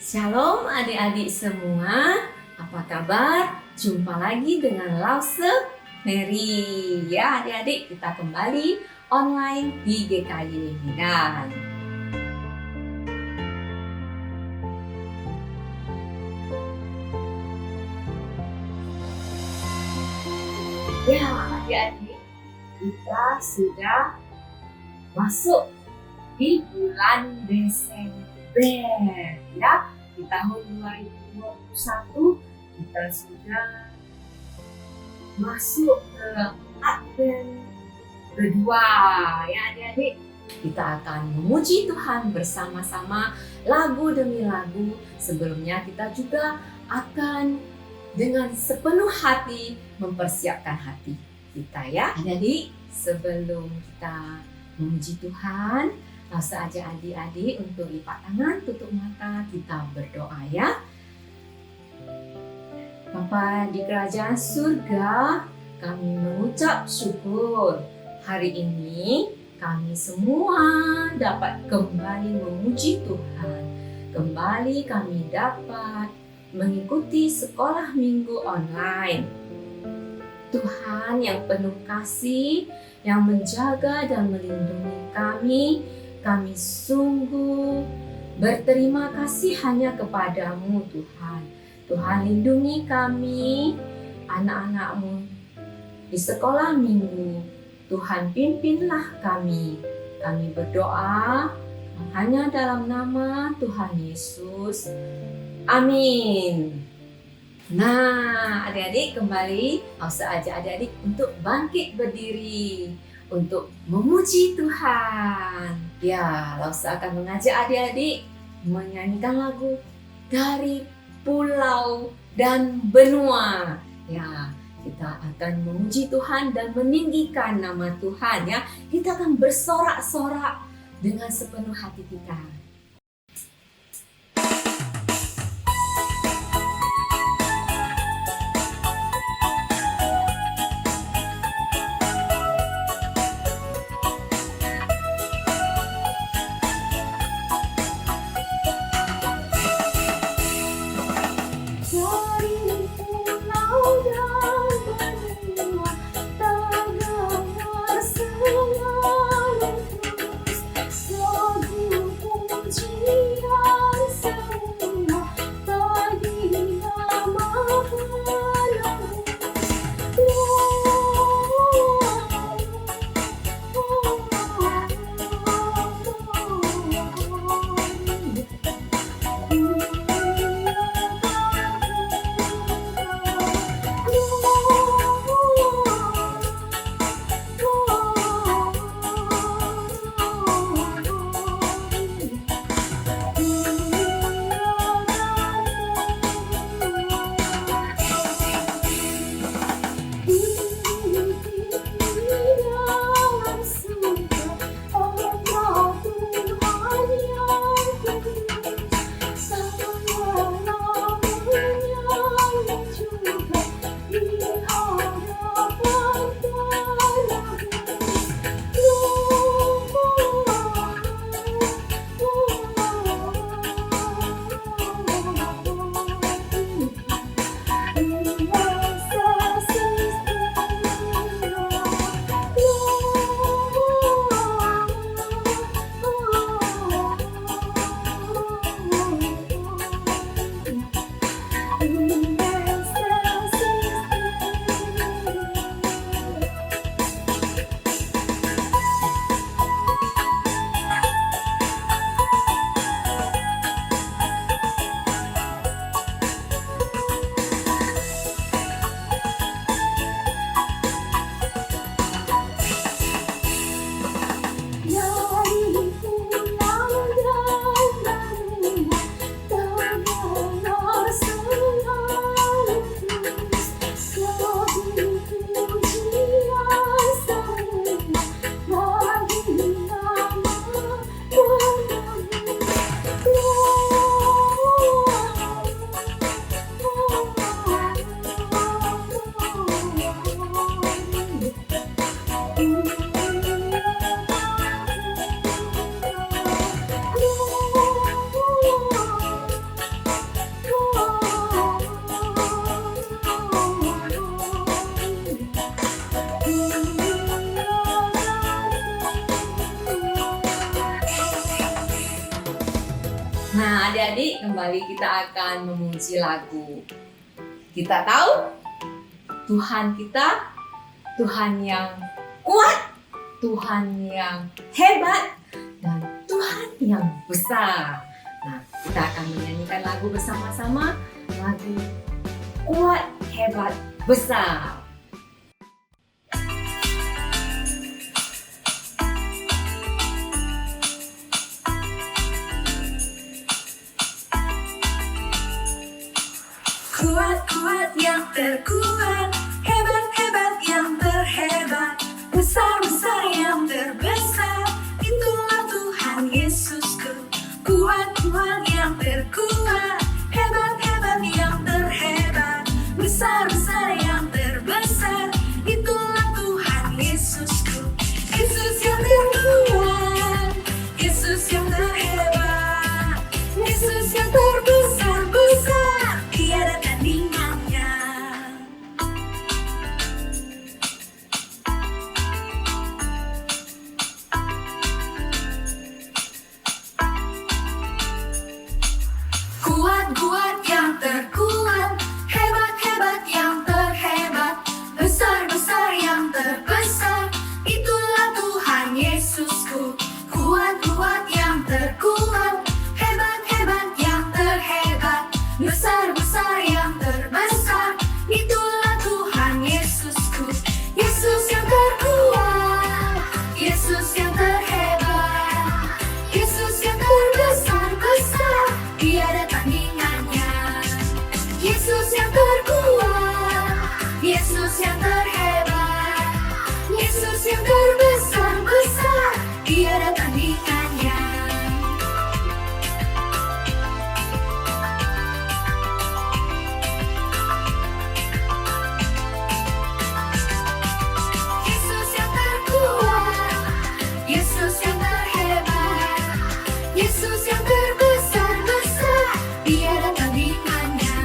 Shalom adik-adik semua, apa kabar? Jumpa lagi dengan Lause Mary. Ya adik-adik, kita kembali online di GKI Medan. Ya adik-adik, kita sudah masuk di bulan Desember ya. Di tahun 2021 kita sudah masuk ke Advent kedua ya adik-adik. Kita akan memuji Tuhan bersama-sama lagu demi lagu. Sebelumnya kita juga akan dengan sepenuh hati mempersiapkan hati kita ya adik-adik. Sebelum kita memuji Tuhan, langsung aja adik-adik untuk lipat tangan, tutup mata, kita berdoa ya. Bapa di kerajaan surga, kami mengucap syukur. Hari ini kami semua dapat kembali memuji Tuhan. Kembali kami dapat mengikuti sekolah minggu online. Tuhan yang penuh kasih, yang menjaga dan melindungi kami sungguh berterima kasih hanya kepadamu Tuhan. Tuhan lindungi kami, anak-anak-mu di sekolah minggu. Tuhan pimpinlah kami. Kami berdoa hanya dalam nama Tuhan Yesus. Amin. Nah, adik-adik kembali, langsung aja adik-adik untuk bangkit berdiri untuk memuji Tuhan. Ya, langsung akan mengajak adik-adik menyanyikan lagu dari pulau dan benua. Ya, kita akan memuji Tuhan dan meninggikan nama Tuhan ya. Kita akan bersorak-sorak dengan sepenuh hati kita. adik-adik, kembali kita akan memuji lagu. Kita tahu Tuhan kita, Tuhan yang kuat, Tuhan yang hebat, dan Tuhan yang besar. Nah, kita akan menyanyikan lagu bersama-sama, lagu kuat, hebat, besar. Kuat-kuat yang terkuat, hebat-hebat yang terhebat, besar-besar yang terbesar, itulah Tuhan Yesusku. Kuat-kuat yang terkuat, hebat-hebat yang terhebat, besar-besar yang terbesar, itulah Tuhan Yesusku. Yesus yang terkuat, Yesus yang terhebat, Yesus yang terbesar-besar, tiada tandingannya. Kuat-kuat yang terkuat, hebat-hebat yang terhebat, besar-besar yang terbesar, itulah Tuhan Yesusku. Kuat-kuat yang terkuat, hebat-hebat yang terhebat, besar-besar yang terbesar, itulah Tuhan Yesusku. Yesus yang terkuat, Yesus yang terhebat, Yesus yang terbesar-besar, tiada tandingannya. Yesus yang terkuat, Yesus yang terhebat, Yesus yang terbesar-besar, tiada tandingannya. Yesus yang terkuat, Yesus yang terhebat, Yesus yang terbesar-besar, tiada tandingannya.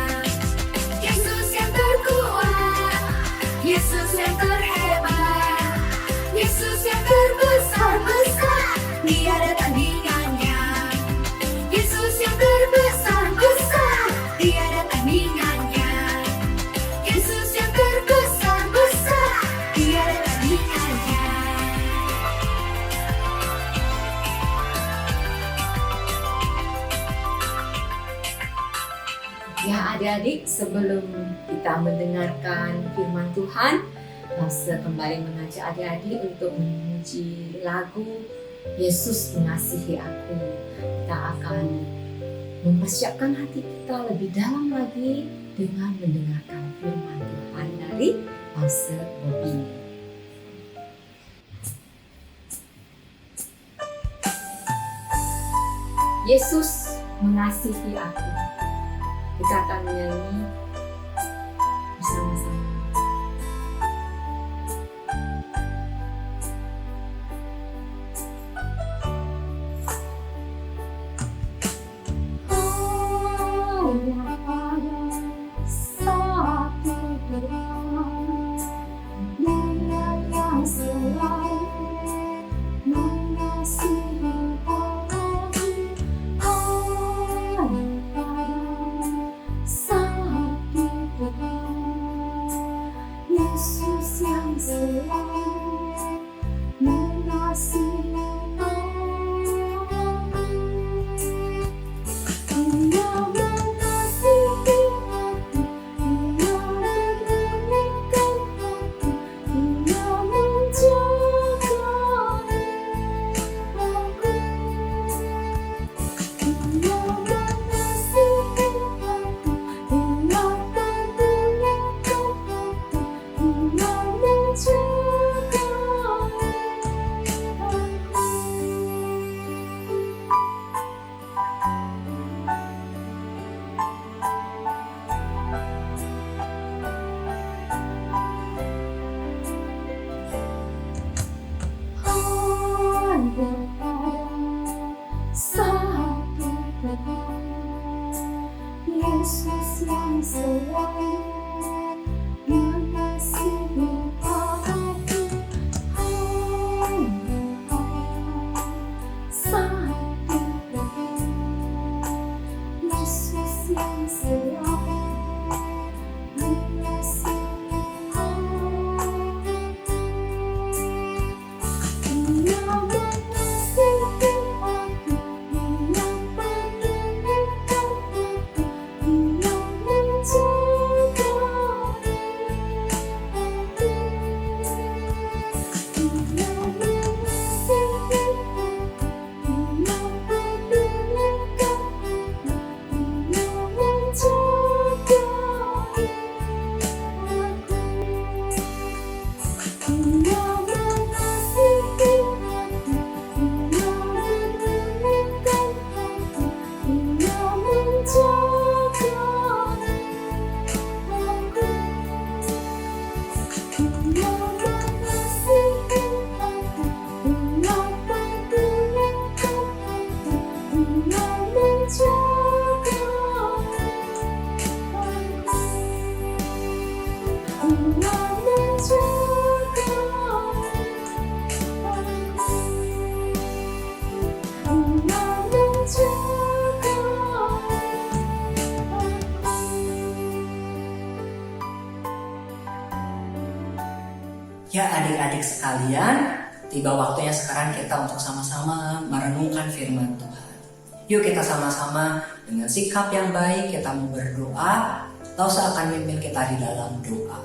Yesus yang terkuat, Yesus yang terhebat, Yesus yang terbesar-besar, tiada tandingannya. Yesus yang terbesar-besar, tiada tandingannya. Yesus yang terbesar-besar, tiada tandingannya. Ya adik-adik, sebelum kita mendengarkan firman Tuhan, Lase kembali mengajak adik-adik untuk memuji lagu Yesus Mengasihi Aku. Kita akan mempersiapkan hati kita lebih dalam lagi dengan mendengarkan firman Tuhan dari Lase Bobby. Yesus mengasihi aku. Kita akan menyanyi bersama-sama. Yesus yang selalu mengasihi aku. Dia mengasihi aku, Dia menenangkan aku, Dia menjaga aku. Dia mengasihi aku, Dia menenangkan aku, Dia menjaga Ya adik-adik sekalian, tiba waktunya sekarang kita untuk sama-sama merenungkan firman Tuhan. Yuk kita sama-sama dengan sikap yang baik kita mau berdoa, Lause akan memimpin kita di dalam doa.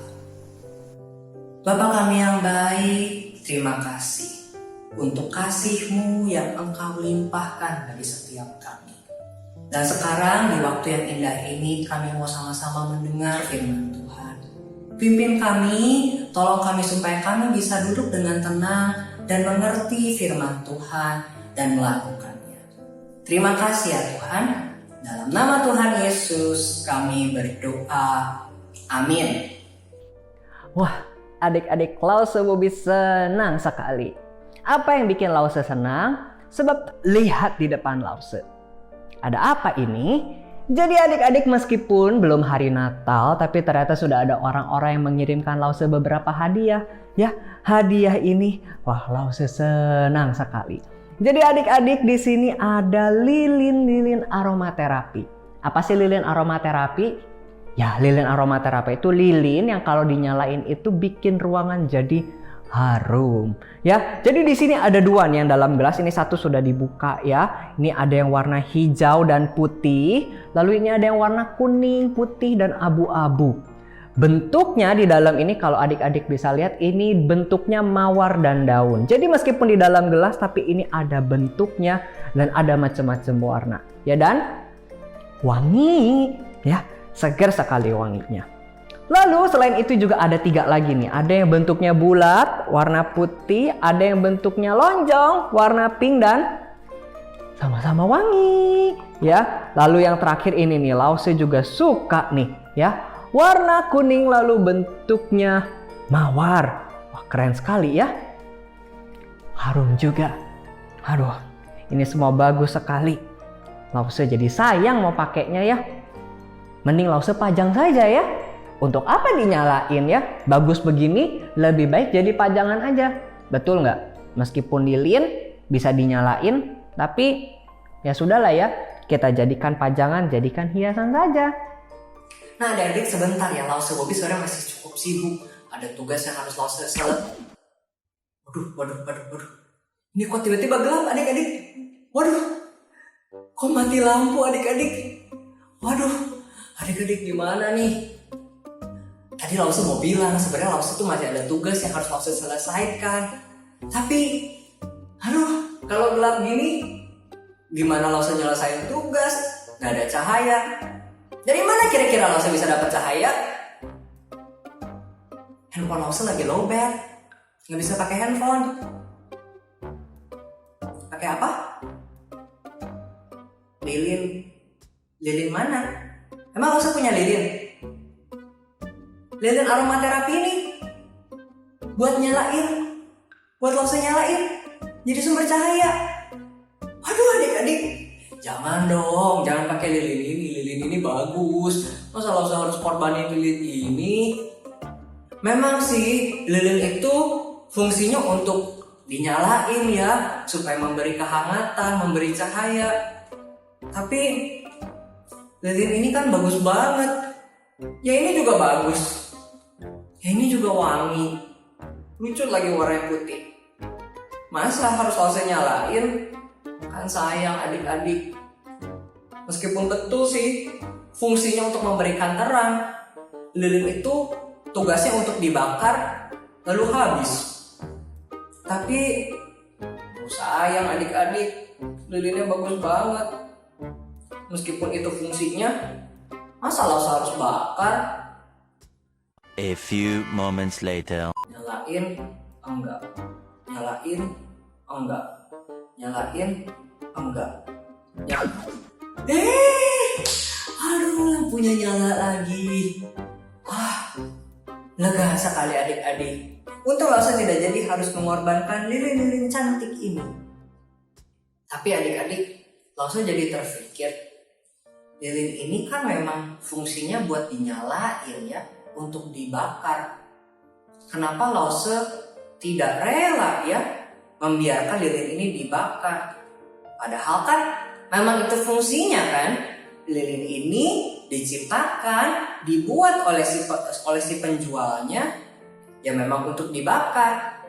Bapa kami yang baik, terima kasih untuk kasih-Mu yang Engkau limpahkan bagi setiap kami. Dan sekarang di waktu yang indah ini kami mau sama-sama mendengar firman Tuhan. Pimpin kami, tolong kami supaya kami bisa duduk dengan tenang dan mengerti firman Tuhan dan melakukannya. Terima kasih ya Tuhan. Dalam nama Tuhan Yesus kami berdoa. Amin. Wah, adik-adik Lause Bobby senang sekali. Apa yang bikin Lause senang? Sebab lihat di depan Lause. Ada apa ini? Jadi adik-adik meskipun belum hari Natal, tapi ternyata sudah ada orang-orang yang mengirimkan Lause beberapa hadiah. Ya, hadiah ini, wah Lause senang sekali. Jadi adik-adik di sini ada lilin-lilin aromaterapi. Apa sih lilin aromaterapi? Ya, lilin aromaterapi itu lilin yang kalau dinyalain itu bikin ruangan jadi harum. Ya, jadi di sini ada dua nih yang dalam gelas. Ini satu sudah dibuka ya. Ini ada yang warna hijau dan putih. Lalu ini ada yang warna kuning, putih dan abu-abu. Bentuknya di dalam ini kalau adik-adik bisa lihat ini bentuknya mawar dan daun. Jadi meskipun di dalam gelas tapi ini ada bentuknya dan ada macam-macam warna. Ya dan wangi ya, segar sekali wanginya. Lalu selain itu juga ada 3 lagi nih. Ada yang bentuknya bulat, warna putih. Ada yang bentuknya lonjong, warna pink dan sama-sama wangi. Ya, lalu yang terakhir ini nih, Lause juga suka nih. Ya, warna kuning lalu bentuknya mawar. Wah, keren sekali ya. Harum juga. Aduh, ini semua bagus sekali. Lause jadi sayang mau pakainya ya. Mending Lause pajang saja ya. Untuk apa dinyalain ya? Bagus begini, lebih baik jadi pajangan aja. Betul nggak? Meskipun lilin bisa dinyalain, tapi ya sudahlah ya. Kita jadikan pajangan, jadikan hiasan saja. Nah adik-adik sebentar ya, Lause Bobby sebenarnya masih cukup sibuk. Ada tugas yang harus Lause selesai. Waduh. Ini kok tiba-tiba gelap adik-adik? Waduh, kok mati lampu adik-adik? Waduh, adik-adik gimana nih? Tadi Lause mau bilang sebenarnya Lause tuh masih ada tugas yang harus Lause selesaikan. Tapi, aduh, kalau gelap gini, gimana Lause nyelesain tugas? Gak ada cahaya. Dari mana kira-kira Lause bisa dapat cahaya? Handphone Lause lagi lowbat, nggak bisa pakai handphone. Pakai apa? Lilin mana? Emang Lause punya lilin? Lilin aromaterapi ini buat nyalain, buat Lause nyalain jadi sumber cahaya. Aduh adik-adik, jangan dong, jangan pakai lilin ini. Lilin ini bagus. Masa Lause harus korbanin lilin ini? Memang sih lilin itu fungsinya untuk dinyalain ya, supaya memberi kehangatan, memberi cahaya. Tapi lilin ini kan bagus banget. Ya ini juga bagus. Ya ini juga wangi. Lucu lagi warna putih. Masa harus Lause nyalain? Kan sayang adik-adik. Meskipun betul sih fungsinya untuk memberikan terang, lilin itu tugasnya untuk dibakar lalu habis. Tapi sayang adik-adik, lilinnya bagus banget. Meskipun itu fungsinya, masa Lause harus bakar? A few moments later. Nyalain, enggak. Nyalain, enggak. Nyalain, enggak. Aduh, lampunya nyala lagi. Lega sekali adik-adik. Untung Lause tidak jadi harus mengorbankan lilin-lilin cantik ini. Tapi adik-adik, Lause jadi terpikir, lilin ini kan memang fungsinya buat dinyalain ya, untuk dibakar. Kenapa Lause tidak rela ya membiarkan lilin ini dibakar? Padahal kan memang itu fungsinya kan. Lilin ini diciptakan, dibuat oleh si penjualnya ya memang untuk dibakar.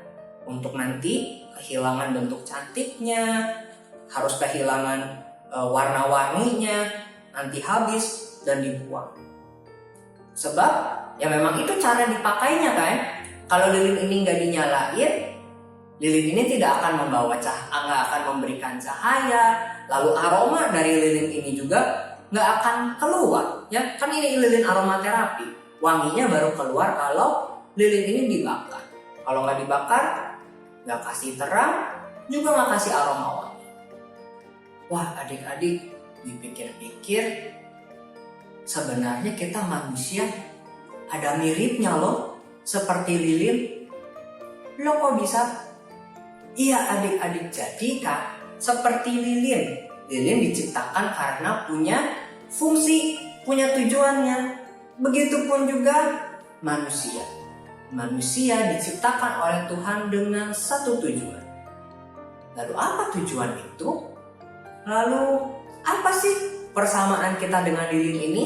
Untuk nanti kehilangan bentuk cantiknya, harus kehilangan warna-warninya, nanti habis dan dibuang. Sebab ya memang itu cara dipakainya kan. Kalau lilin ini nggak dinyalain, lilin ini tidak akan membawa nggak akan memberikan cahaya, lalu aroma dari lilin ini juga nggak akan keluar. Ya kan ini lilin aromaterapi, wanginya baru keluar kalau lilin ini dibakar. Kalau nggak dibakar, nggak kasih terang, juga nggak kasih aroma wangi. Wah adik-adik, dipikir-pikir, sebenarnya kita manusia ada miripnya loh, seperti lilin. Loh kok bisa? Iya adik-adik, jadi Kak, seperti lilin. Lilin diciptakan karena punya fungsi, punya tujuannya. Begitupun juga manusia. Manusia diciptakan oleh Tuhan dengan satu tujuan. Lalu apa tujuan itu? Lalu apa sih persamaan kita dengan lilin ini?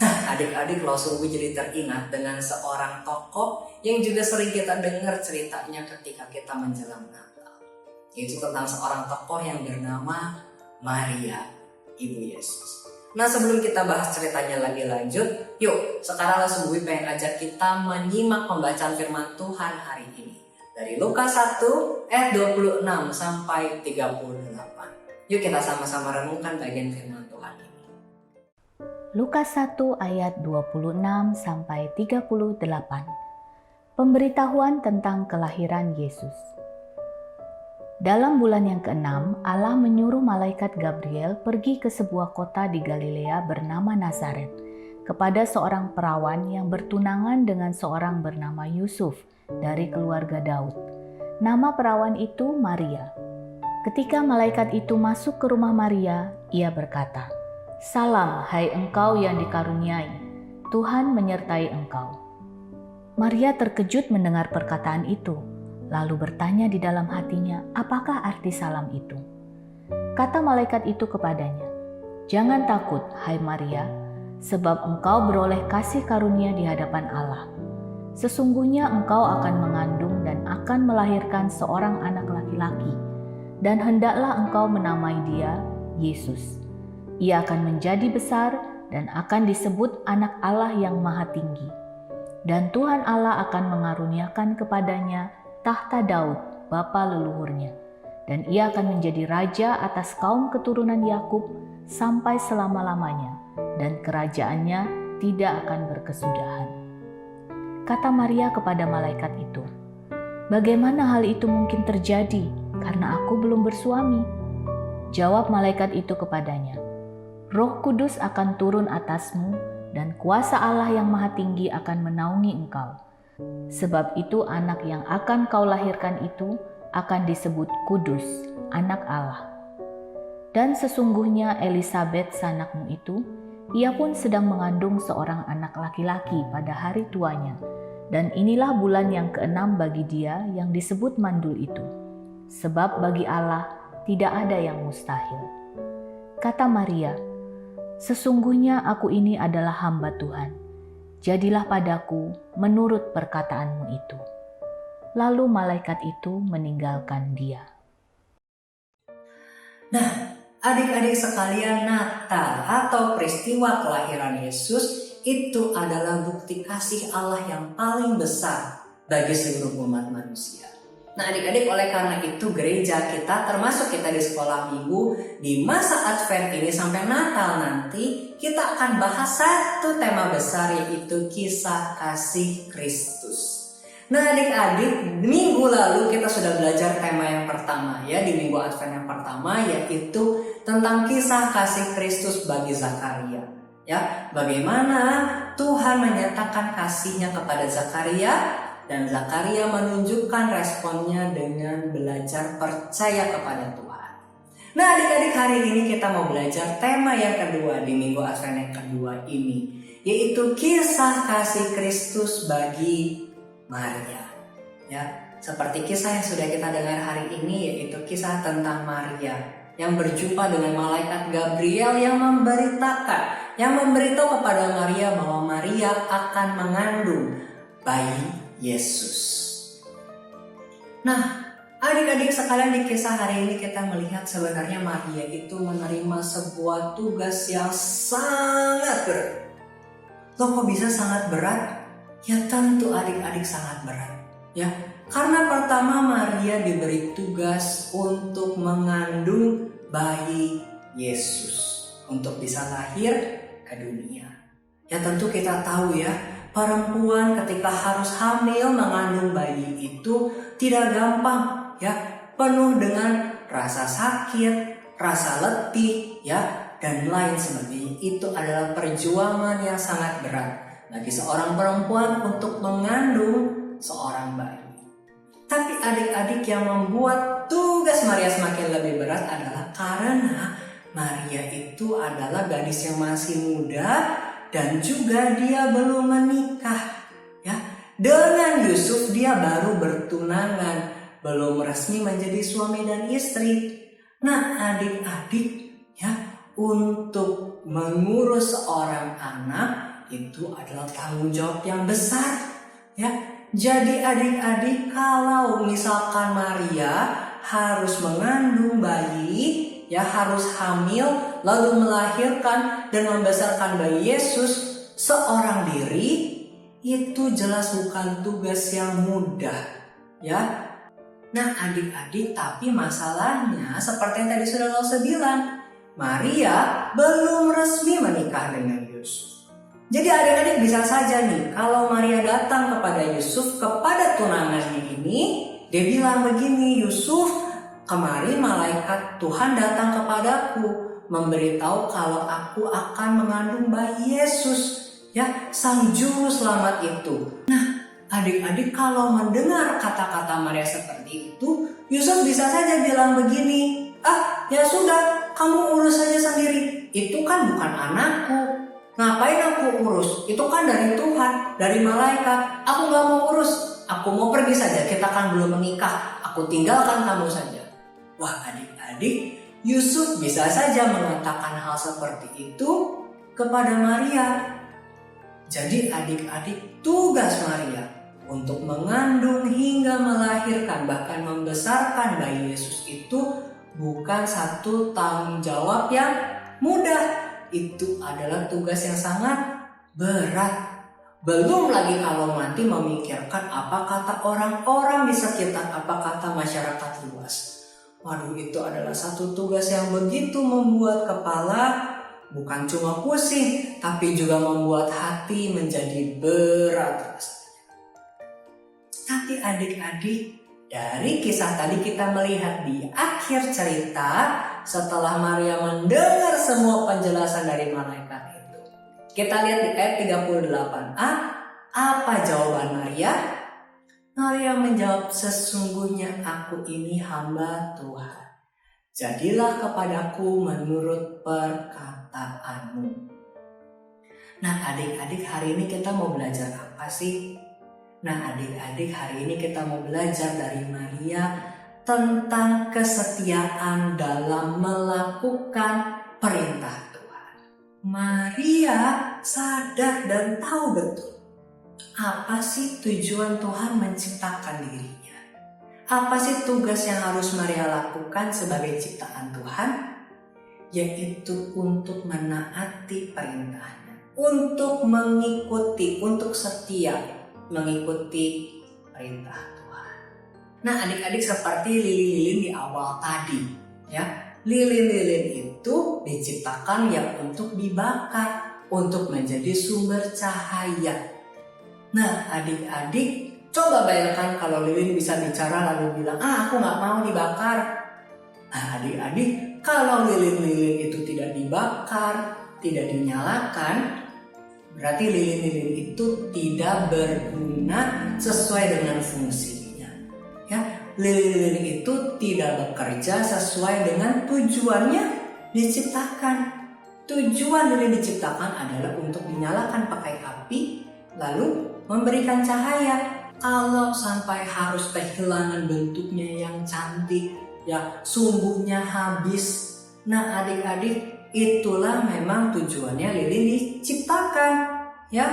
Nah adik-adik, Lause Ubi jadi teringat dengan seorang tokoh yang juga sering kita dengar ceritanya ketika kita menjelang Natal. Yaitu tentang seorang tokoh yang bernama Maria, Ibu Yesus. Nah sebelum kita bahas ceritanya lagi lanjut, yuk sekarang Lause Ubi pengen ajak kita menyimak pembacaan firman Tuhan hari ini. Dari Lukas 1 ayat 26 sampai 38. Yuk kita sama-sama renungkan bagian firman Tuhan ini. Lukas 1 ayat 26 sampai 38. Pemberitahuan tentang kelahiran Yesus. Dalam bulan yang ke-6, Allah menyuruh malaikat Gabriel pergi ke sebuah kota di Galilea bernama Nazaret kepada seorang perawan yang bertunangan dengan seorang bernama Yusuf dari keluarga Daud. Nama perawan itu Maria. Ketika malaikat itu masuk ke rumah Maria, ia berkata, "Salam, hai engkau yang dikaruniai, Tuhan menyertai engkau." Maria terkejut mendengar perkataan itu, lalu bertanya di dalam hatinya, apakah arti salam itu? Kata malaikat itu kepadanya, "Jangan takut, hai Maria, sebab engkau beroleh kasih karunia di hadapan Allah. Sesungguhnya engkau akan mengandung dan akan melahirkan seorang anak laki-laki, dan hendaklah engkau menamai dia Yesus. Ia akan menjadi besar dan akan disebut anak Allah yang Maha Tinggi. Dan Tuhan Allah akan mengaruniakan kepadanya tahta Daud, bapa leluhurnya. Dan ia akan menjadi raja atas kaum keturunan Yakub sampai selama-lamanya, dan kerajaannya tidak akan berkesudahan." Kata Maria kepada malaikat itu, "Bagaimana hal itu mungkin terjadi, karena aku belum bersuami?" Jawab malaikat itu kepadanya, "Roh Kudus akan turun atasmu, dan kuasa Allah yang Maha Tinggi akan menaungi engkau. Sebab itu anak yang akan kau lahirkan itu akan disebut Kudus, anak Allah. Dan sesungguhnya Elisabet sanakmu itu, ia pun sedang mengandung seorang anak laki-laki pada hari tuanya. Dan inilah bulan yang ke-6 bagi dia yang disebut mandul itu. Sebab bagi Allah tidak ada yang mustahil." Kata Maria, "Sesungguhnya aku ini adalah hamba Tuhan. Jadilah padaku menurut perkataanmu itu." Lalu malaikat itu meninggalkan dia. Nah, adik-adik sekalian, Natal atau peristiwa kelahiran Yesus itu adalah bukti kasih Allah yang paling besar bagi seluruh umat manusia. Nah adik-adik, oleh karena itu gereja kita, termasuk kita di sekolah minggu, di masa Advent ini sampai Natal nanti, kita akan bahas satu tema besar, yaitu kisah kasih Kristus. Nah adik-adik, minggu lalu kita sudah belajar tema yang pertama ya, di minggu Advent yang pertama, yaitu tentang kisah kasih Kristus bagi Zakaria. Ya, bagaimana Tuhan menyatakan kasihnya kepada Zakaria, dan Zakaria menunjukkan responnya dengan belajar percaya kepada Tuhan. Nah adik-adik, hari ini kita mau belajar tema yang kedua di minggu Advent yang kedua ini, yaitu kisah kasih Kristus bagi Maria. Ya, seperti kisah yang sudah kita dengar hari ini, yaitu kisah tentang Maria yang berjumpa dengan malaikat Gabriel yang memberitahu kepada Maria bahwa Maria akan mengandung bayi Yesus. Nah, adik-adik sekalian, di kisah hari ini kita melihat sebenarnya Maria itu menerima sebuah tugas yang sangat berat. Loh, kok bisa sangat berat? Ya tentu adik-adik sangat berat. Ya, karena pertama Maria diberi tugas untuk mengandung bayi Yesus untuk bisa lahir ke dunia. Ya tentu kita tahu ya, perempuan ketika harus hamil mengandung bayi itu tidak gampang ya, penuh dengan rasa sakit, rasa letih ya, dan lain sebagainya. Itu adalah perjuangan yang sangat berat bagi seorang perempuan untuk mengandung seorang bayi. Tapi adik-adik, yang membuat tugas Maria semakin lebih berat adalah karena Maria itu adalah gadis yang masih muda dan juga dia belum menikah ya. Dengan Yusuf dia baru bertunangan, belum resmi menjadi suami dan istri. Nah adik-adik ya, untuk mengurus seorang anak itu adalah tanggung jawab yang besar ya. Jadi adik-adik, kalau misalkan Maria harus mengandung bayi ya, harus hamil lalu melahirkan dan membesarkan bayi Yesus seorang diri, itu jelas bukan tugas yang mudah ya. Nah adik-adik, tapi masalahnya seperti yang tadi sudah Lause bilang, Maria belum resmi menikah dengan Yusuf. Jadi adik-adik bisa saja nih, kalau Maria datang kepada Yusuf, kepada tunangannya ini, dia bilang begini, Yusuf, kemarin malaikat Tuhan datang kepadaku, memberitahu kalau aku akan mengandung bayi Yesus ya, sang juru selamat itu. Nah adik-adik, kalau mendengar kata-kata Maria seperti itu, Yusuf bisa saja bilang begini, ya sudah, kamu urus saja sendiri, itu kan bukan anakku, ngapain aku urus, itu kan dari Tuhan, dari malaikat, aku gak mau urus, aku mau pergi saja, kita kan belum menikah, aku tinggalkan kamu saja. Wah adik-adik, Yusuf bisa saja mengatakan hal seperti itu kepada Maria. Jadi adik-adik, tugas Maria untuk mengandung hingga melahirkan bahkan membesarkan bayi Yesus itu bukan satu tanggung jawab yang mudah. Itu adalah tugas yang sangat berat. Belum lagi kalau nanti memikirkan apa kata orang-orang di sekitar, apa kata masyarakat luas. Waduh, itu adalah satu tugas yang begitu membuat kepala bukan cuma pusing, tapi juga membuat hati menjadi berat rasanya. Tapi adik-adik, dari kisah tadi kita melihat di akhir cerita, setelah Maria mendengar semua penjelasan dari malaikat itu, kita lihat di ayat 38a, apa jawaban Maria? Maria menjawab, sesungguhnya aku ini hamba Tuhan. Jadilah kepadaku menurut perkataanmu. Nah adik-adik, hari ini kita mau belajar apa sih? Nah adik-adik, hari ini kita mau belajar dari Maria tentang kesetiaan dalam melakukan perintah Tuhan. Maria sadar dan tahu betul apa sih tujuan Tuhan menciptakan dirinya. Apa sih tugas yang harus Maria lakukan sebagai ciptaan Tuhan? Yaitu untuk menaati perintahnya, untuk mengikuti, untuk setia mengikuti perintah Tuhan. Nah adik-adik, seperti lilin-lilin di awal tadi ya, lilin-lilin itu diciptakan ya untuk dibakar, untuk menjadi sumber cahaya. Nah adik-adik, coba bayangkan kalau lilin bisa bicara lalu bilang, aku gak mau dibakar. Nah adik-adik, kalau lilin-lilin itu tidak dibakar, tidak dinyalakan, berarti lilin-lilin itu tidak berguna sesuai dengan fungsinya. Ya, lilin-lilin itu tidak bekerja sesuai dengan tujuannya diciptakan. Tujuan lilin diciptakan adalah untuk dinyalakan pakai api, lalu memberikan cahaya. Kalau sampai harus kehilangan bentuknya yang cantik, ya sumbunya habis. Nah adik-adik, itulah memang tujuannya lilin diciptakan. Ya,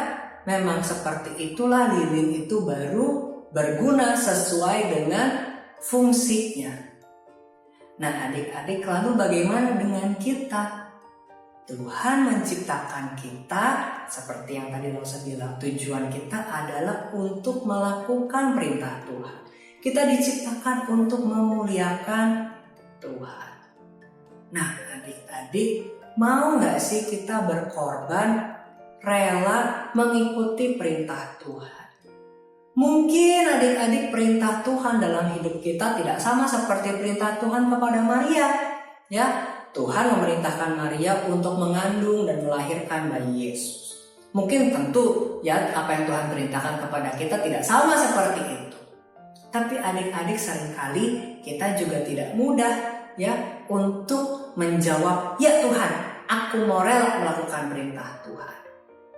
memang seperti itulah lilin itu baru berguna sesuai dengan fungsinya. Nah adik-adik, lalu bagaimana dengan kita? Tuhan menciptakan kita seperti yang tadi Lausa bilang, tujuan kita adalah untuk melakukan perintah Tuhan. Kita diciptakan untuk memuliakan Tuhan. Nah adik-adik, mau gak sih kita berkorban, rela mengikuti perintah Tuhan? Mungkin adik-adik perintah Tuhan dalam hidup kita tidak sama seperti perintah Tuhan kepada Maria. Ya, Tuhan memerintahkan Maria untuk mengandung dan melahirkan bayi Yesus. Mungkin tentu ya apa yang Tuhan perintahkan kepada kita tidak sama seperti itu. Tapi adik-adik, seringkali kita juga tidak mudah ya untuk menjawab, ya Tuhan, aku mau rela melakukan perintah Tuhan.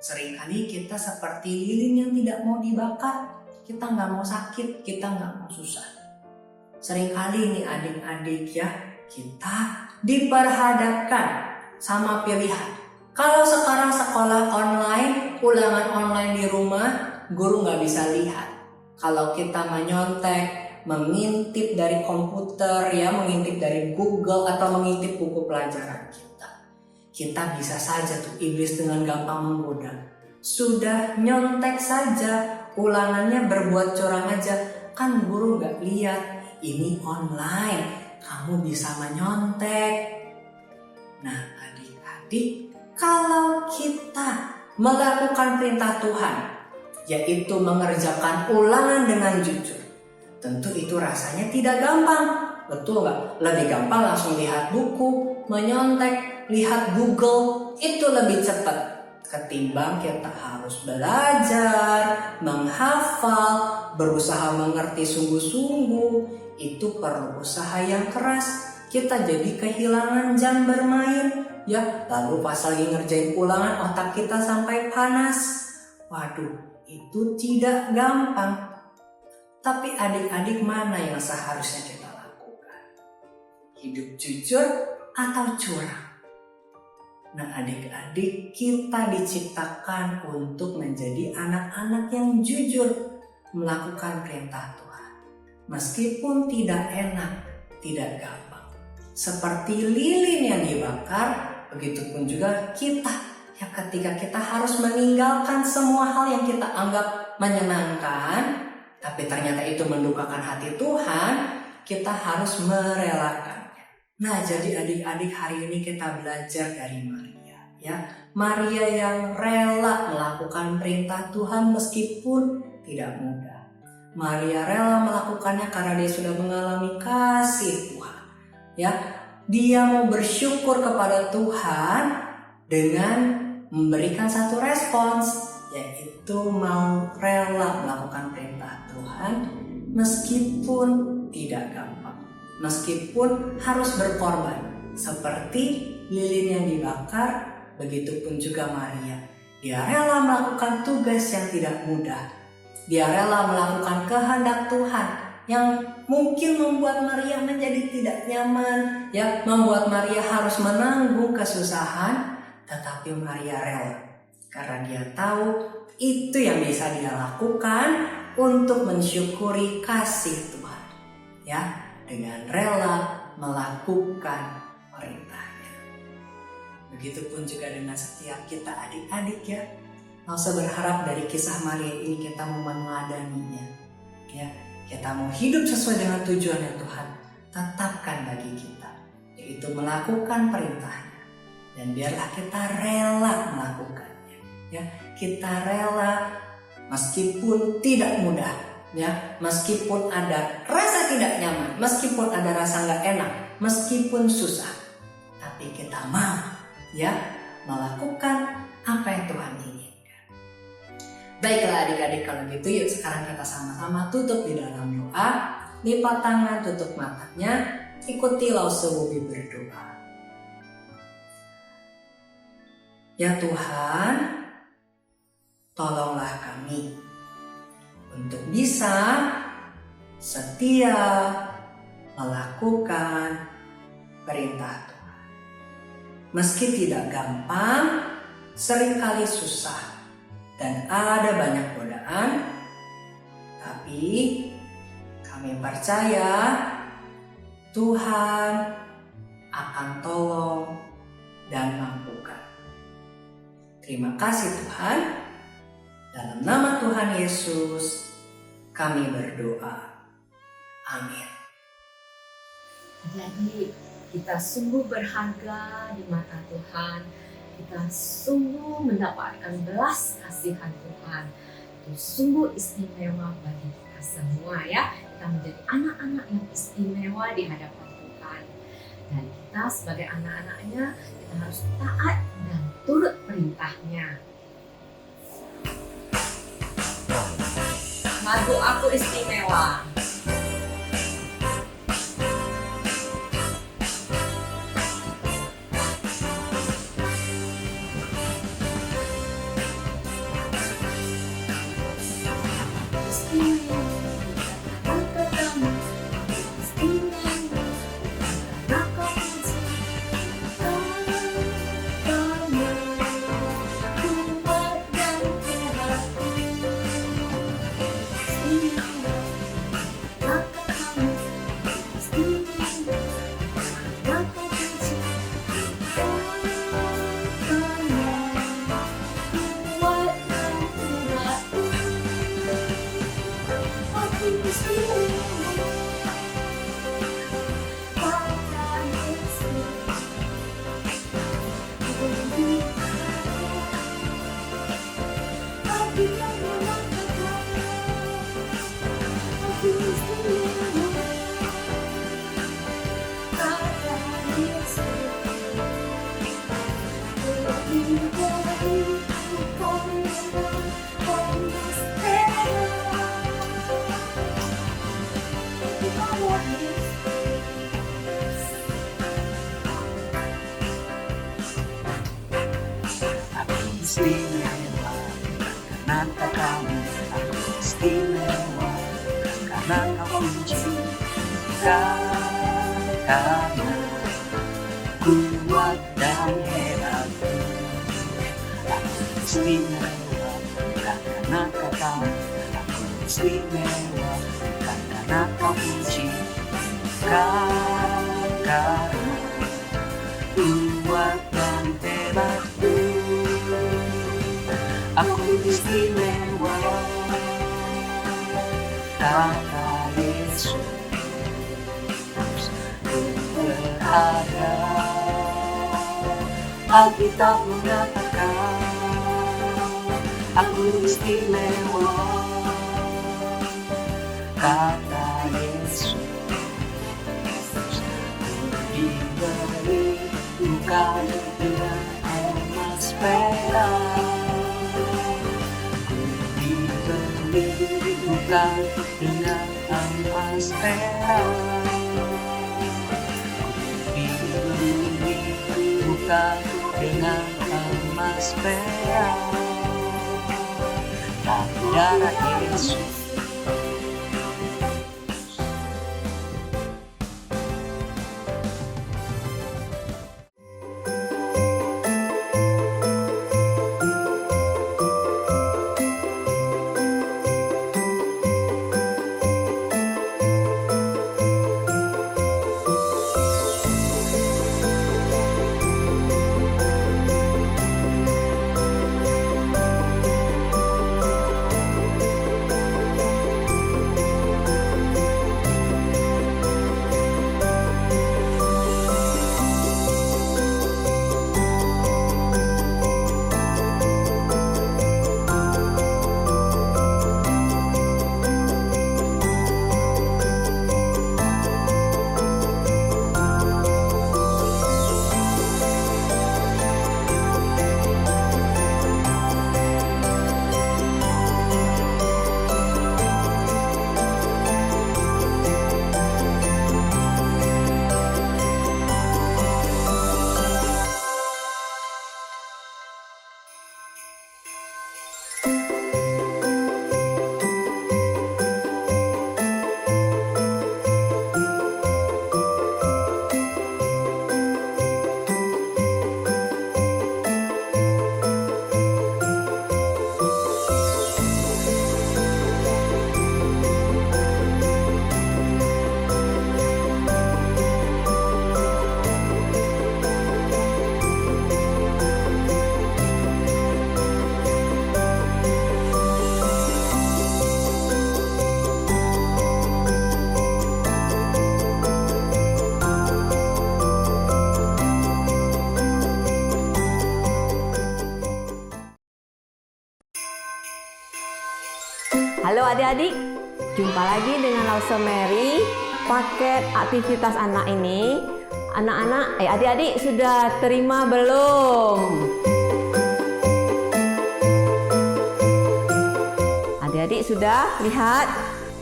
Seringkali kita seperti lilin yang tidak mau dibakar. Kita nggak mau sakit, kita nggak mau susah. Seringkali nih adik-adik ya, kita diperhadapkan sama pilihan. Kalau sekarang sekolah online, ulangan online di rumah, guru nggak bisa lihat. Kalau kita menyontek, mengintip dari komputer, ya mengintip dari Google atau mengintip buku pelajaran kita bisa saja tuh iblis dengan gampang menggoda. Sudah nyontek saja, ulangannya berbuat curang aja, kan guru nggak lihat. Ini online, kamu bisa menyontek. Nah adik-adik, kalau kita melakukan perintah Tuhan, yaitu mengerjakan ulangan dengan jujur, tentu itu rasanya tidak gampang. Betul nggak? Lebih gampang langsung lihat buku, menyontek, lihat Google, itu lebih cepat ketimbang kita harus belajar, menghafal, berusaha mengerti sungguh-sungguh. Itu perlu usaha yang keras. Kita jadi kehilangan jam bermain, ya. Lalu pas lagi ngerjain ulangan otak kita sampai panas. Waduh, itu tidak gampang. Tapi adik-adik, mana yang seharusnya kita lakukan? Hidup jujur atau curang? Nah adik-adik, kita diciptakan untuk menjadi anak-anak yang jujur melakukan perintah Tuhan. Meskipun tidak enak, tidak gampang. Seperti lilin yang dibakar, begitupun juga kita. Ya, ketika kita harus meninggalkan semua hal yang kita anggap menyenangkan, tapi ternyata itu mendukakan hati Tuhan, kita harus merelakannya. Nah, jadi adik-adik, hari ini kita belajar dari Maria, ya. Maria yang rela melakukan perintah Tuhan meskipun tidak mudah. Maria rela melakukannya karena dia sudah mengalami kasih Tuhan, ya. Dia mau bersyukur kepada Tuhan dengan memberikan satu respons, yaitu mau rela melakukan perintah Tuhan meskipun tidak gampang, meskipun harus berkorban. Seperti lilin yang dibakar, begitupun juga Maria. Dia rela melakukan tugas yang tidak mudah. Dia rela melakukan kehendak Tuhan yang mungkin membuat Maria menjadi tidak nyaman, ya, membuat Maria harus menanggung kesusahan, tetapi Maria rela karena dia tahu itu yang bisa dia lakukan untuk mensyukuri kasih Tuhan, ya, dengan rela melakukan perintahnya. Begitupun juga dengan setiap kita adik-adik, ya. Masa berharap dari kisah Maria ini kita mau meneladaninya, ya. Kita mau hidup sesuai dengan tujuan yang Tuhan tetapkan bagi kita, yaitu melakukan perintahnya. Dan biarlah kita rela melakukannya, ya. Kita rela meskipun tidak mudah, ya, meskipun ada rasa tidak nyaman, meskipun ada rasa nggak enak, meskipun susah, tapi kita mau, ya, melakukan apa yang Tuhan inginkan. Baiklah adik-adik, kalau gitu yuk sekarang kita sama-sama tutup di dalam doa, lipat tangan, tutup matanya, ikuti Lause Bobby berdoa. Ya Tuhan, tolonglah kami untuk bisa setia melakukan perintah Tuhan. Meski tidak gampang, seringkali susah, dan ada banyak godaan, tapi kami percaya Tuhan akan tolong dan mampukan. Terima kasih Tuhan. Dalam nama Tuhan Yesus, kami berdoa. Amin. Jadi kita sungguh berharga di mata Tuhan. Kita sungguh mendapatkan belas kasihan Tuhan. Itu sungguh istimewa bagi kita semua ya. Kita menjadi anak-anak yang istimewa di hadapan Tuhan. Dan kita sebagai anak-anaknya, kita harus taat dan turut perintahnya. Lagu Aku Istimewa. Istimewa karena kamu, aku istimewa karena kau menciptakan, kuat dan hebatku. Aku istimewa karena kau, aku istimewa karena kau menciptakan, kuat dan hebatku. Aku istimewa, kata Yesus, berharga. Alkitab mengatakan, aku istimewa, kata Yesus, diberi bukan dengan emas perak. Bukan dengan emas perak, dibeli bukan dengan emas perak, tapi darah Yesus. Halo adik-adik, jumpa lagi dengan Lause Mary. Paket aktivitas anak ini, adik-adik sudah terima belum? Adik-adik sudah lihat?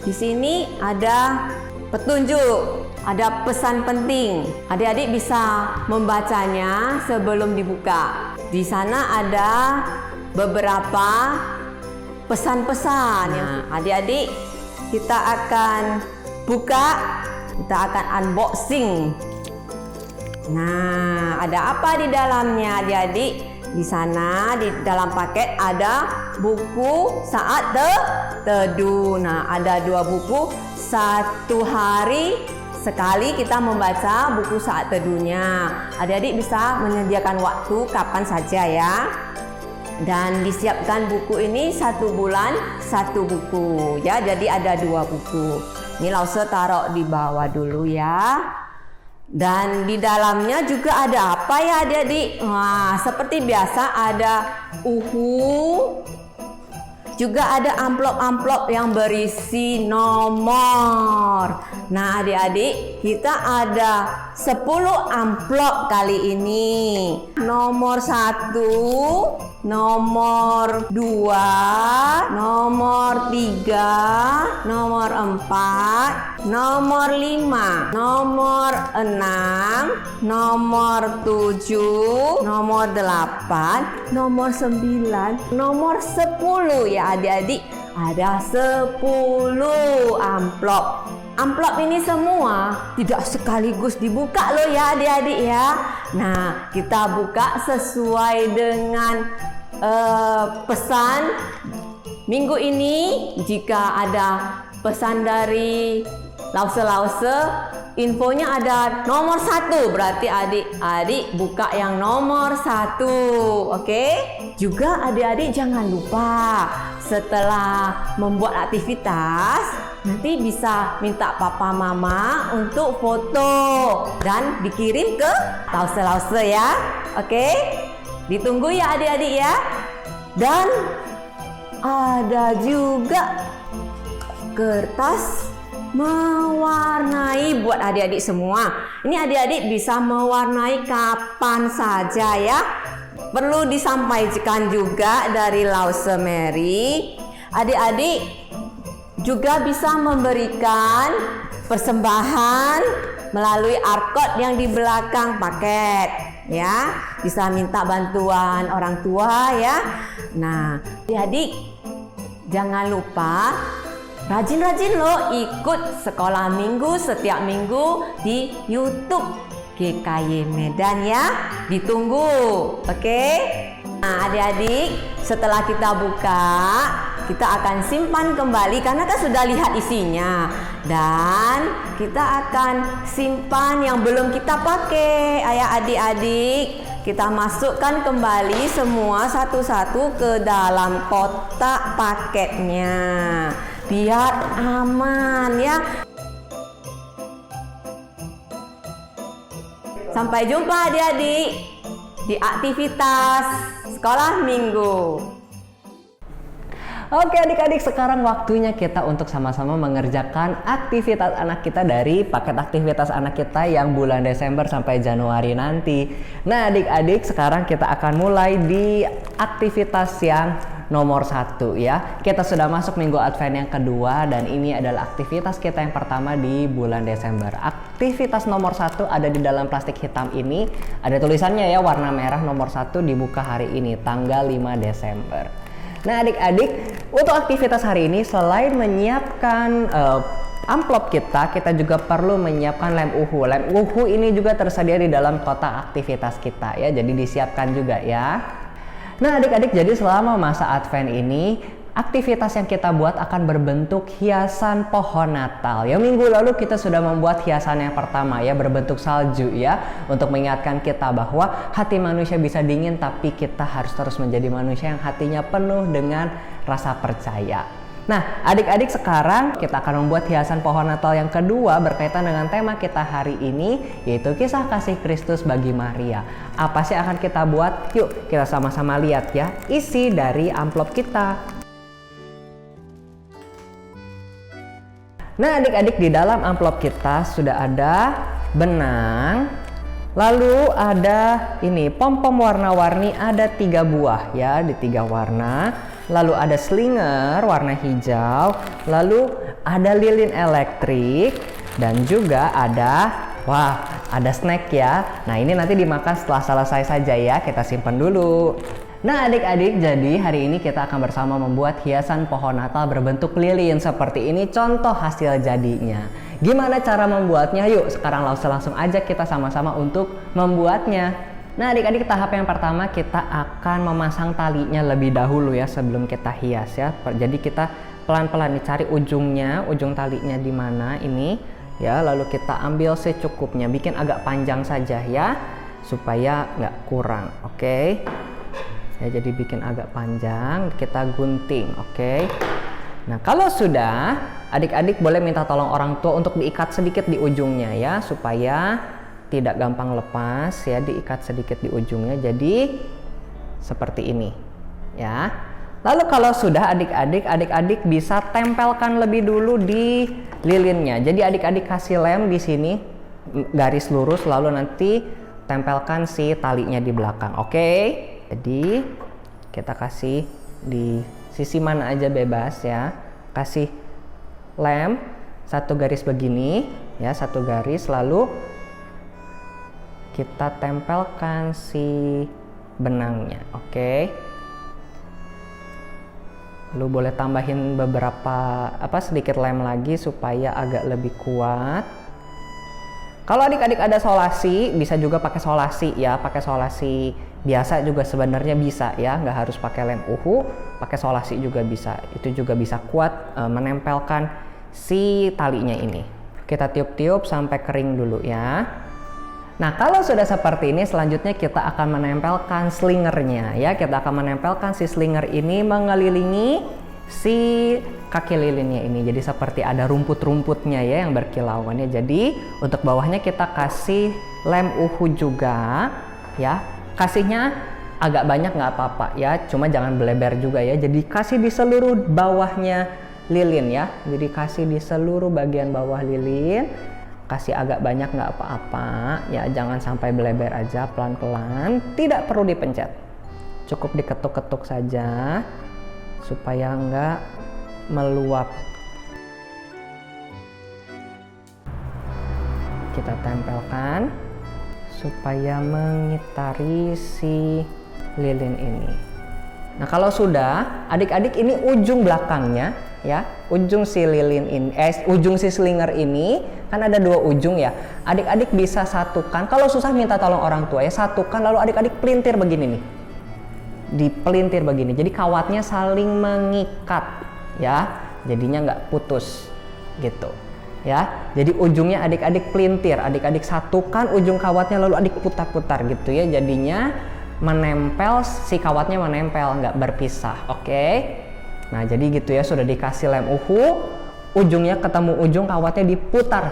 Di sini ada petunjuk, ada pesan penting. Adik-adik bisa membacanya sebelum dibuka. Di sana ada beberapa pesan-pesan. Adik-adik, kita akan buka, kita akan unboxing. Nah, ada apa di dalamnya adik-adik? Di sana di dalam paket ada buku saat teduh. Nah, ada 2 buku. 1 hari sekali kita membaca buku saat teduhnya. Adik-adik bisa menyediakan waktu kapan saja ya. Dan disiapkan buku ini 1 bulan 1 buku ya. Jadi ada 2 buku. Ini Lause taruh di bawah dulu ya. Dan di dalamnya juga ada apa ya adik-adik? Wah, seperti biasa ada juga ada amplop-amplop yang berisi nomor. Nah adik-adik, kita ada 10 amplop kali ini. Nomor 1, nomor 2, nomor 3, nomor 4, nomor 5, nomor 6, nomor 7, nomor 8, nomor 9, nomor 10 ya adik-adik. Ada 10 amplop. Amplop ini semua tidak sekaligus dibuka loh ya adik-adik ya. Nah, kita buka sesuai dengan pesan minggu ini. Jika ada pesan dari Lause, infonya ada nomor 1, berarti adik-adik buka yang nomor 1, oke? Juga adik-adik jangan lupa setelah membuat aktivitas, nanti bisa minta papa mama untuk foto dan dikirim ke Lause ya, oke? Ditunggu ya adik-adik ya. Dan ada juga kertas mewarnai buat adik-adik semua. Ini adik-adik bisa mewarnai kapan saja ya. Perlu disampaikan juga dari Lause Mary, adik-adik juga bisa memberikan persembahan melalui barcode yang di belakang paket ya. Bisa minta bantuan orang tua ya. Nah, adik-adik jangan lupa rajin-rajin loh ikut sekolah minggu setiap minggu di YouTube GKY Medan ya. Ditunggu, oke? Nah adik-adik, setelah kita buka, kita akan simpan kembali karena kan sudah lihat isinya. Dan kita akan simpan yang belum kita pakai. Ayah adik-adik, kita masukkan kembali semua satu-satu ke dalam kotak paketnya. Biar aman ya. Sampai jumpa adik-adik di aktivitas sekolah minggu. Oke adik-adik, sekarang waktunya kita untuk sama-sama mengerjakan aktivitas anak kita dari paket aktivitas anak kita yang bulan Desember sampai Januari nanti. Nah adik-adik, sekarang kita akan mulai di aktivitas yang nomor 1 ya. Kita sudah masuk minggu Advent yang kedua dan ini adalah aktivitas kita yang pertama di bulan Desember. Aktivitas nomor 1 ada di dalam plastik hitam ini. Ada tulisannya ya, warna merah nomor 1 dibuka hari ini tanggal 5 Desember. Nah adik-adik, untuk aktivitas hari ini selain menyiapkan amplop kita juga perlu menyiapkan lem uhu. Lem uhu ini juga tersedia di dalam kotak aktivitas kita ya, jadi disiapkan juga ya. Nah adik-adik, jadi selama masa Advent ini aktivitas yang kita buat akan berbentuk hiasan pohon Natal. Ya minggu lalu kita sudah membuat hiasan yang pertama ya, berbentuk salju ya, untuk mengingatkan kita bahwa hati manusia bisa dingin tapi kita harus terus menjadi manusia yang hatinya penuh dengan rasa percaya. Nah adik-adik, sekarang kita akan membuat hiasan pohon Natal yang kedua berkaitan dengan tema kita hari ini, yaitu kisah kasih Kristus bagi Maria. Apa sih akan kita buat? Yuk kita sama-sama lihat ya isi dari amplop kita. Nah, adik-adik, di dalam amplop kita sudah ada benang, lalu ada ini pom-pom warna-warni, ada 3 buah ya, di 3 warna. Lalu ada slinger warna hijau, lalu ada lilin elektrik, dan juga ada snack ya. Nah, ini nanti dimakan setelah selesai saja ya, kita simpan dulu. Nah, adik-adik, jadi hari ini kita akan bersama membuat hiasan pohon Natal berbentuk lilin seperti ini, contoh hasil jadinya. Gimana cara membuatnya? Yuk, sekarang langsung aja kita sama-sama untuk membuatnya. Nah, adik-adik, tahap yang pertama kita akan memasang talinya lebih dahulu ya sebelum kita hias ya. Jadi kita pelan-pelan dicari ujung talinya di mana ini ya, lalu kita ambil secukupnya, bikin agak panjang saja ya supaya nggak kurang. Oke. Ya, jadi bikin agak panjang, kita gunting. Oke. Nah, kalau sudah, adik-adik boleh minta tolong orang tua untuk diikat sedikit di ujungnya ya, supaya tidak gampang lepas ya, diikat sedikit di ujungnya, jadi seperti ini ya. Lalu kalau sudah, adik-adik bisa tempelkan lebih dulu di lilinnya. Jadi adik-adik kasih lem di sini garis lurus, lalu nanti tempelkan si talinya di belakang. Oke. Jadi kita kasih di sisi mana aja bebas ya. Kasih lem 1 garis begini ya, 1 garis, lalu kita tempelkan si benangnya. Oke. Lalu boleh tambahin beberapa sedikit lem lagi supaya agak lebih kuat. Kalau adik-adik ada solasi, bisa juga pakai solasi ya, pakai solasi biasa juga sebenarnya bisa ya, nggak harus pakai lem uhu, pakai solasi juga bisa. Itu juga bisa kuat menempelkan si talinya ini. Kita tiup-tiup sampai kering dulu ya. Nah, kalau sudah seperti ini, selanjutnya kita akan menempelkan slingernya ya. Kita akan menempelkan si slinger ini mengelilingi si kaki lilinnya ini. Jadi seperti ada rumput-rumputnya ya yang berkilauannya. Jadi untuk bawahnya kita kasih lem uhu juga ya. Kasihnya agak banyak nggak apa-apa ya, cuma jangan beleber juga ya. Jadi kasih di seluruh bawahnya lilin ya. Jadi kasih di seluruh bagian bawah lilin. Kasih agak banyak nggak apa-apa ya, jangan sampai beleber aja, pelan-pelan, tidak perlu dipencet, cukup diketuk-ketuk saja supaya nggak meluap. Kita tempelkan supaya mengitari si lilin ini. Nah, kalau sudah, adik-adik, ini ujung belakangnya ya, ujung si lilin ini, ujung si slinger ini kan ada 2 ujung ya. Adik-adik bisa satukan, kalau susah minta tolong orang tua ya, satukan lalu adik-adik pelintir begini nih. Dipelintir begini. Jadi kawatnya saling mengikat ya. Jadinya nggak putus gitu. Ya. Jadi ujungnya adik-adik pelintir, adik-adik satukan ujung kawatnya lalu adik putar-putar gitu ya. Jadinya menempel, si kawatnya menempel, nggak berpisah. Oke. Nah, jadi gitu ya, sudah dikasih lem uhu, ujungnya ketemu ujung kawatnya diputar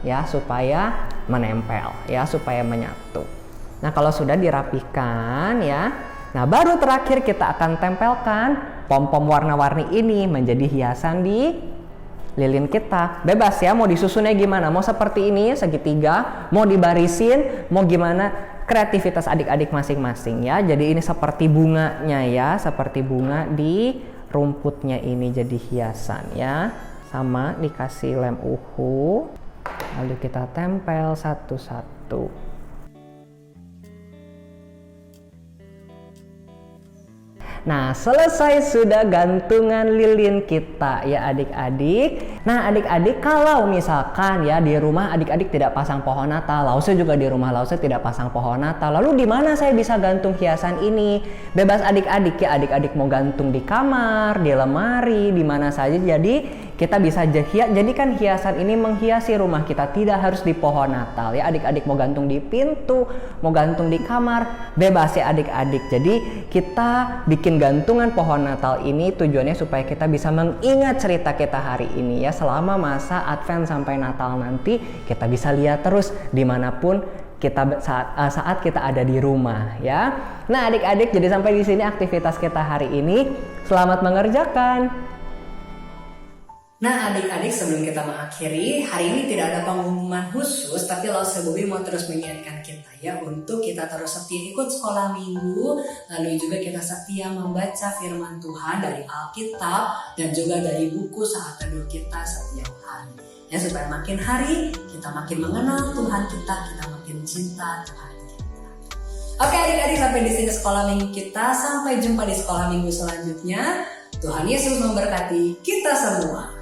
ya supaya menempel ya, supaya menyatu. Nah, kalau sudah dirapikan ya, nah baru terakhir kita akan tempelkan pom-pom warna-warni ini menjadi hiasan di lilin kita. Bebas ya, mau disusunnya gimana, mau seperti ini segitiga, mau dibarisin, mau gimana, kreativitas adik-adik masing-masing ya. Jadi ini seperti bunganya ya, seperti bunga di rumputnya ini jadi hiasan ya. Sama dikasih lem uhu, lalu kita tempel satu-satu. Nah, selesai sudah gantungan lilin kita ya adik-adik. Nah, adik-adik, kalau misalkan ya di rumah adik-adik tidak pasang pohon Natal, Lause juga di rumah Lause tidak pasang pohon Natal. Lalu di mana saya bisa gantung hiasan ini? Bebas adik-adik ya, adik-adik mau gantung di kamar, di lemari, di mana saja. Jadi kita bisa jadikan hiasan ini menghiasi rumah kita, tidak harus di pohon Natal ya. Adik-adik mau gantung di pintu, mau gantung di kamar, bebas ya adik-adik. Jadi kita bikin gantungan pohon Natal ini tujuannya supaya kita bisa mengingat cerita kita hari ini ya, selama masa Advent sampai Natal nanti kita bisa lihat terus dimanapun kita saat kita ada di rumah ya. Nah adik-adik, jadi sampai di sini aktivitas kita hari ini. Selamat mengerjakan. Nah adik-adik, sebelum kita mengakhiri, hari ini tidak ada pengumuman khusus, tapi Lause Bobby mau terus mengingatkan kita ya untuk kita terus setia ikut sekolah minggu, lalu juga kita setia membaca firman Tuhan dari Alkitab dan juga dari buku saat teduh kita setiap hari. Ya, supaya makin hari kita makin mengenal Tuhan kita makin cinta Tuhan kita. Oke adik-adik, sampai di sini sekolah minggu kita. Sampai jumpa di sekolah minggu selanjutnya. Tuhan Yesus memberkati kita semua.